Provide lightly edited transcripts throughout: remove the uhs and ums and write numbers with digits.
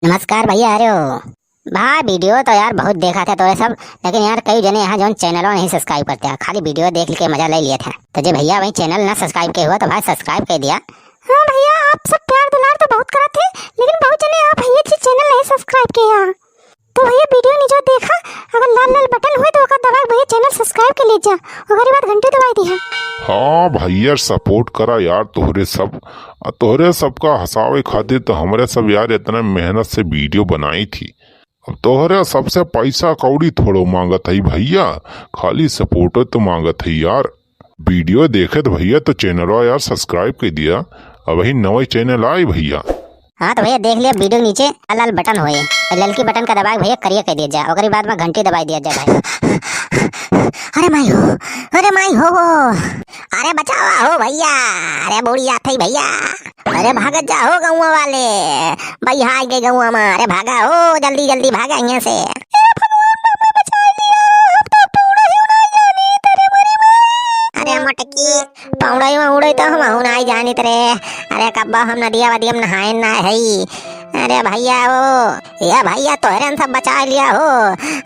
नमस्कार भैया। अरे हो भाई, वीडियो तो यार बहुत देखा था तो ये सब, लेकिन यार कई जने यहाँ जो चैनल नहीं सब्सक्राइब करते हैं, खाली वीडियो देख के मजा ले लिया था। तो जो भैया भाई चैनल ना सब्सक्राइब के हुआ तो भाई सब्सक्राइब कर दिया। हाँ भैया, आप सब प्यार दुलार तो बहुत करते हैं, लेकिन बहुत जने आप भैया जी चैनल नहीं सब्सक्राइब किया। तो भैया वीडियो नहीं जो देखा, अगर लाल लाल बटन हुए तो ओकर दबाए भैया चैनल सब्सक्राइब कर लीजिए, ओकरी बाद घंटी दबाई दी है। हाँ भैया, सपोर्ट करा यार। तोहरे सबका हंसावे खातिर तो हमरे सब यार इतना मेहनत से वीडियो बनाई थी। अब तोहरे सबसे पैसा कौड़ी थोड़ो मांगत है भैया, खाली सपोर्ट तो मांगत है यार। वीडियो देखे तो भैया तो चैनल यार सब्सक्राइब कर दिया। अब वही नवा चैनल आई भैया। हाँ तो भैया देख लिया, वीडियो के नीचे लाल लाल बटन होए, ललकी बटन का दबाए भैया करिए कह दिया जाए, ओकरी बाद में घंटी दबाई दिया जाए भाई। अरे माई हो, अरे माई हो, अरे बचावा हो भैया, अरे बुढ़िया थी भैया, अरे भागत जा हो गौवा वाले भैया, आ गए गौवा में, अरे भागा हो, जल्दी जल्दी भागा यहाँ से। अरे मटकी पौड़ई में उड़ई तो हम नहीं जानी तेरे, अरे कब्बा हम नदिया वदिया में नहाए ना है। अरे भैया हो, ये भैया तोहरे सब बचा लिया हो,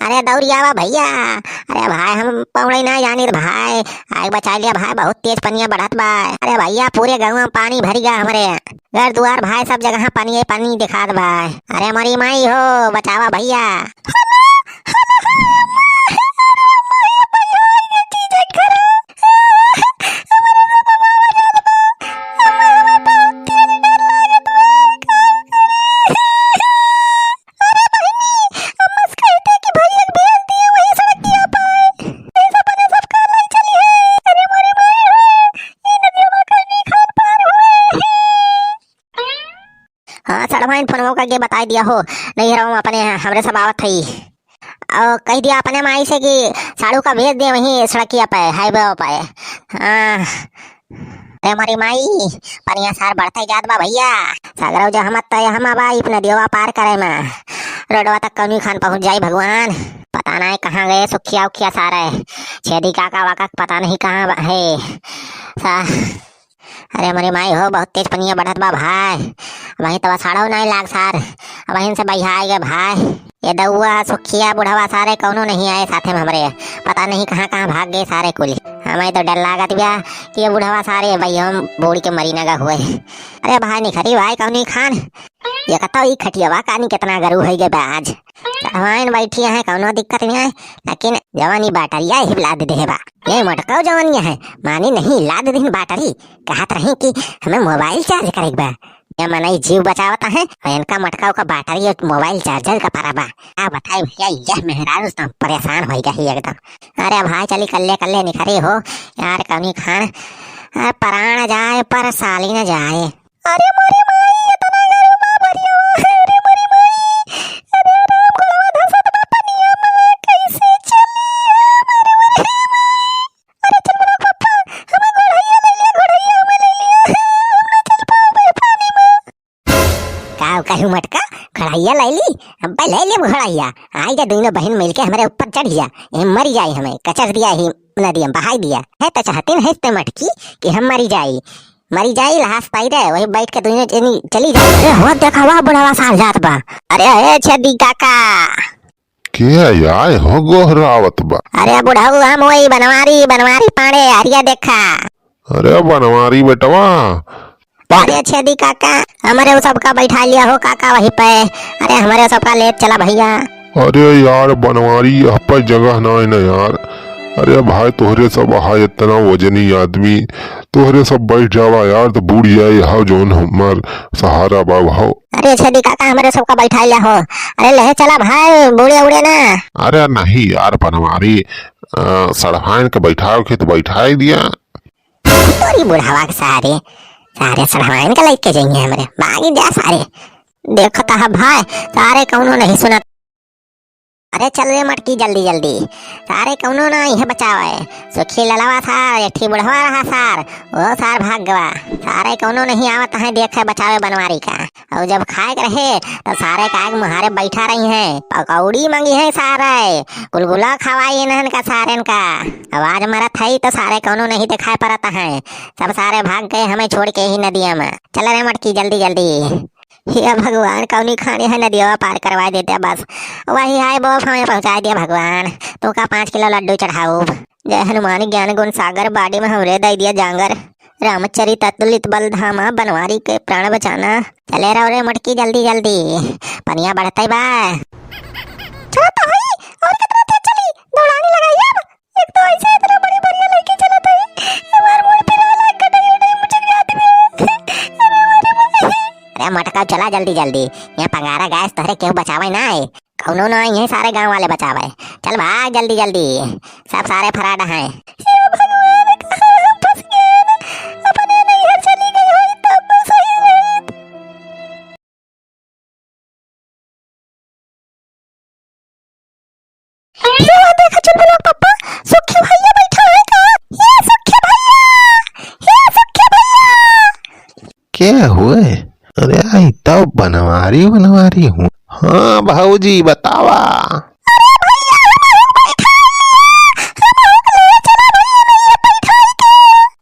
अरे दौड़ियावा भैया। अरे भाई हम पौड़ई ना जानी भाई, आग बचा लिया भाई, बहुत तेज पनिया बढ़त बा। अरे भैया पूरे गाँव में पानी भर गया, हमारे घर द्वार भाई सब जगह पानी पानी दिखात भाई। अरे मरी माई हो, बचावा भैया। हाँ सड़वाइन फोन करके बता दिया हो, नहीं रहो अपने हमरे सब आवत थी, और कह दिया अपने माई से कि साड़ू का भेज दे वहीं सड़किया पे हाईवे पे। हाँ अरे हमारी माई पनिया सार बढ़ते जात बा भैया, सागरव जो हम हम अब नदियों पार करे में रोडवा तक कौनी खान पहुंच जाई भगवान। पता नहीं कहाँ गए सुखिया उखिया सारे, छेदी काका वाका पता नहीं कहाँ है सा। अरे हमारी माई हो, बहुत तेज पनिया बढ़त बा भाई, वहीं तो साड़ो नहीं लाग सार, वहीं से भैया आए गए भाई। ये दउआ सुखिया बुढ़वा सारे कौनो नहीं आए साथे में हमरे, पता नहीं कहाँ कहाँ भाग गए सारे कुल। हमें तो डर लागत बिया कि ये बुढ़वा सारे भैया हम बूढ़ के मरी नगा हुए। अरे भाई निखरी भाई कौनी खान, ये कतो ई खटियावा कानी कितना गरू है गए आज। चढ़वाइन बैठी है, कौनो दिक्कत नहीं है, लेकिन जवानी बाटरिया ही लाद दे बा। ये मटकाओ जवानिया है, मानी नहीं लाद दिन बाटरी, कहत रही कि हमें मोबाइल चार्ज करे बा। ये मनाई जीव बचावता है, इनका मटकाओ का बैटरी और मोबाइल चार्जर का पारा बा। क्या बताए भैया, यह मेहरारू तो परेशान हो गया एकदम। अरे भाई चली कल्ले कल्ले निखरे हो यार, कौनी खान प्राण जाए पर साली न जाए। अरे मोरी माई इतना गरीबा भरिया, अरे मोरी माई, अरे राम गोलवा धसत बा पनिया में, कैसे चली अरे मोरी माई। अरे चल बड़ा पप्पा, हमें घोड़ैया ले लिया, घोड़ैया हमें ले लिया, हम चल पाओ पानी में। काऊ कहूँ मटका घोड़ैया ले ली, अब्बा ले ले घोड़ैया, आई जा दोनों बहन मिलके हमारे ऊपर चढ़ जा, मर जाए, हमें कचर दिया ही नदी में बहाई दिया है, तो चाहते हैं मटकी कि हम मरी जाई लाश पाई रहे, वही बैठ के दोनों चली जाए। अरे हो देखा वह बुढ़ावा सार जात बा। अरे छदी काका के यार हो गोहरावत बा। अरे बुढ़ाऊ हम वही बनवारी पाड़े हरिया देखा। अरे बनवारी बेटवा, अरे छदी काका हमारे सबका बैठा लिया हो काका वहीं पे, अरे हमारे सबका ले चला भैया। अरे यार बनवारी यहाँ पर जगह ना है ना यार। अरे भाई तोहरे सब हा इतना वजनी आदमी, तोहरे सब बैठ जावा यार, तो बूढ़ जाए हाउ जोन हमार सहारा बा हाउ। अरे छदी काका हमारे सबका बैठा लिया हो, अरे ले चला भाई, बूढ़े उड़े ना। अरे नहीं यार बनवारी, सड़हान के बैठाओ के तो बैठा ही दिया। तोरी बुढ़ावा के सारे सड़वाइन का लेके जाएंगे हमारे बागी जा सारे, देखो तो भाई सारे कौनो नहीं सुना। अरे चल रे मटकी जल्दी जल्दी, सारे कौनो ना यह बचावे, सुखी ललवा सार एक बुढ़वा रहा सार, वो सार भाग गवा, सारे कौनो नहीं आवत है देखे बचावे बनवारी का। और जब खाए रहे तो सारे काग मुहारे बैठा रही हैं, पकौड़ी मांगी है सारे, गुलगुला खवाई इन्हन का सारे का, आवाज मरत है तो सारे कौनो नहीं दिखाई पड़ता है, सब सारे भाग गए हमें छोड़ के ही नदिया में। चल रे मटकी जल्दी जल्दी। हे भगवान कौनी खानी है नदिया पार करवा देते बस वही है वो हमें पहुंचा दिया भगवान। तो का 5 किलो लड्डू चढ़ाओ। जय हनुमान ज्ञान गुण सागर बाड़ी में हमरे दे दिया जांगर। रामचरित अतुलित बल धामा बनवारी के प्राण बचाना। चले रहो रे मटकी जल्दी जल्दी पनिया बढ़ता ही बा। चलो तो भाई और कितना तेज चली दौड़ाने लगाई अब। एक तो ऐसे इतना बड़ी बनिया लेके चला था हमार मुंह पे वाला कटाई उठाई मुझे याद में। अरे मटका चला जल्दी जल्दी यहाँ पंगारा गैस तहरे क्यों बचावे ना है कौनो ना यही सारे गांव वाले बचावे। चल भाग जल्दी जल्दी सब सारे फराड हैं। देखा चल लोग पापा सुखे भैया बैठा है का। ये सुखे भैया ये सुखे भैया। क्या हुए? अरे आई तब बनवारी हूँ। हाँ भाऊजी बतावा।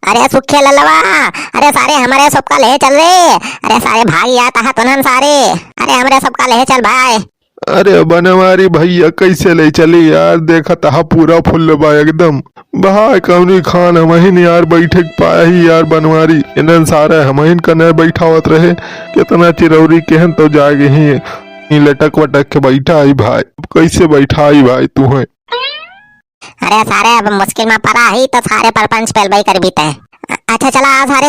अरे सुखे ललवा अरे सारे हमारे सबका ले चल रे। अरे सारे भाई आता है तुनन सारे। अरे हमारे सबका ले चल भाई। अरे बनवारी भैया कैसे ले चली यार? देखा था पूरा फुल बा एकदम। भाई कौनी खान हमहिन यार बैठे पाया ही यार बनवारी इन्हन सारे हमहिन का न बैठावत रहे। कितना चिरौरी केहन तो जागे ही लटक वटक के बैठा आई भाई। कैसे बैठा आई भाई तू है? अरे सारे अब मुश्किल में पड़ा ही तो सारे परपंच पेलबाई कर बीते हैं। अच्छा चला सारे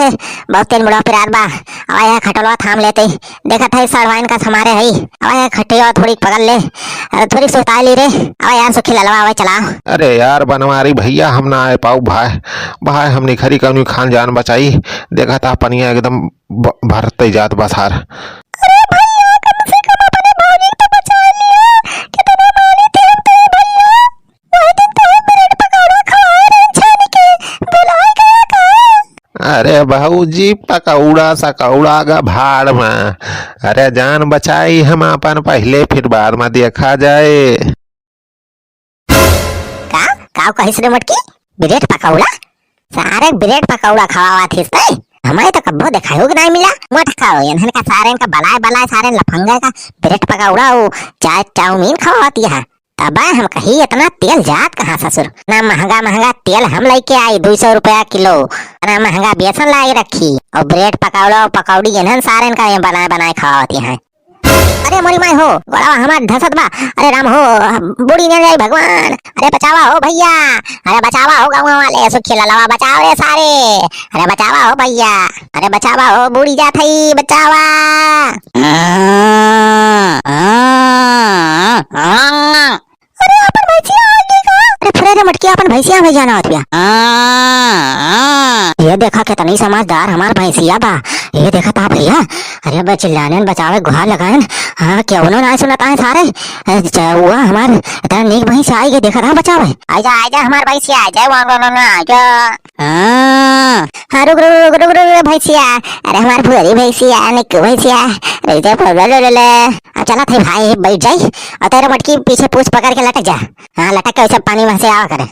बहुत तेज मुड़ा फिर बा। अब यह खटलवा थाम लेते देखा था सरवाइन का हमारे है। अब यह खटिया थोड़ी पकड़ ले थोड़ी सुता ली रे। अब यार सुखी ललवा अब चला। अरे यार बनवारी भैया हम ना आए पाऊ भाई हमने खरी कौनी खान जान बचाई। देखा था पनिया एकदम भरते जात बसार। अरे भैया कम से कम अपने भौजी तो बचा लिया। कितना मारे थे हम तेरे भैया। वही दिन तो ब्रेड पकौड़ा खवाए रे छान के बुलाए गया का। अरे भाऊजी पकौड़ा सकौड़ा का भाड़ में। अरे जान बचाई हम अपन पहले फिर बाद में देखा जाए। का कहिस रे मटकी ब्रेड पकौड़ा। सारे ब्रेड पकौड़ा खवावा थी हमें तो कब्बो देखा होगा नहीं मिला। मत खाओ इन्हन का सारे का बलाय बलाय सारे लफंगा का ब्रेड पकौड़ा वो चाय चाउमीन खवाती है। तब हम कही इतना तेल जात कहाँ ससुर। ना महंगा तेल हम लेके आई 200 रुपया किलो। ना महंगा बेसन लाई रखी और ब्रेड पकौड़ा पकौड़ी इन्हन सारे का ये बनाए खावाती है। अरे मोरी माई हो गोड़ा हमार धसत बा। अरे राम हो बूढ़ी ने जाई भगवान। अरे बचावा हो भैया। अरे बचावा हो गाँव वाले सुखी ललवा बचाओ रे सारे। अरे बचावा हो भैया। अरे बचावा हो बूढ़ी जात है बचावा। अरे अपन भैंसिया आ गई का। अरे फुरे रे मटकी अपन भैंसिया में जाना होत बिया। ये देखा कितनी समझदार हमार भैंसिया बा। ये देखा था भैया। अरे बे चिल्लाने बचावे गुहार लगाए। हाँ क्यों ना सुनता है सारे। हुआ हमार इतना नेक भैंस आई गई देखा था बचावे। आजा हमार भैंसिया आजा आजा। हाँ रुक भैंसिया। अरे हमार भुरी भैंसिया निक्कू भैंसिया। चला थे भाई बैठ जाई और तेरे मटकी पीछे पूछ पकड़ के लटक जा। हाँ लटक के सब पानी में से आवा करे।